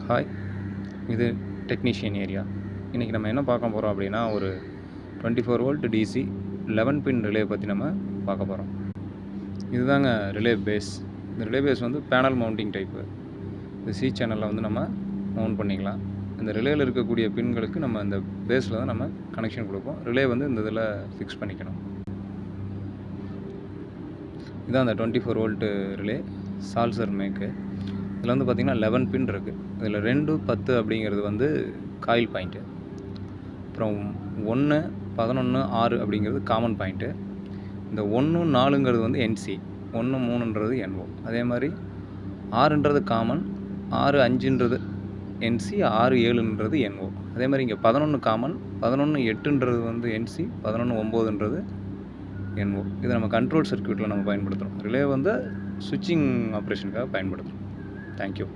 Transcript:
Hi, இது technician area. இன்றைக்கி நம்ம என்ன பார்க்க போகிறோம் அப்படின்னா, ஒரு 24 வோல்ட் டிசி 11 பின் ரிலே பற்றி நம்ம பார்க்க போகிறோம். இதுதாங்க ரிலே பேஸ். இந்த ரிலே பேஸ் வந்து பேனல் மவுண்டிங் டைப்பு. இந்த சி சேனலில் வந்து நம்ம மவுண்ட் பண்ணிக்கலாம். இந்த ரிலேயில் இருக்கக்கூடிய பின்களுக்கு நம்ம இந்த பேஸில் தான் நம்ம கனெக்ஷன் கொடுப்போம். ரிலே வந்து இந்த இதில் ஃபிக்ஸ் பண்ணிக்கணும். இதுதான் அந்த 24 வோல்ட்டு ரிலே சால்சர் மேக்கு. இதில் வந்து பார்த்திங்கன்னா 11 பின் இருக்குது. இதில் 2, 10 அப்படிங்கிறது வந்து காயில் பாயிண்ட்டு. அப்புறம் 1, 11, 6 அப்படிங்கிறது காமன் பாயிண்ட்டு. இந்த 1, 4ங்கிறது வந்து என்சி, 1, 3ன்றது என்ஓ. அதே மாதிரி 6ன்றது காமன், 6, 5ன்றது என்சி, 6, 7ன்றது என்ஓ. அதே மாதிரி இங்கே 11 காமன், 11, 8ன்றது வந்து என்சி, 11, 9ன்றது என்ஓ. இதை நம்ம கண்ட்ரோல் சர்க்யூட்டில் நம்ம பயன்படுத்துகிறோம். ரிலே வந்து சுவிட்சிங் ஆப்ரேஷனுக்காக பயன்படுத்துகிறோம். தேங்க்யூ.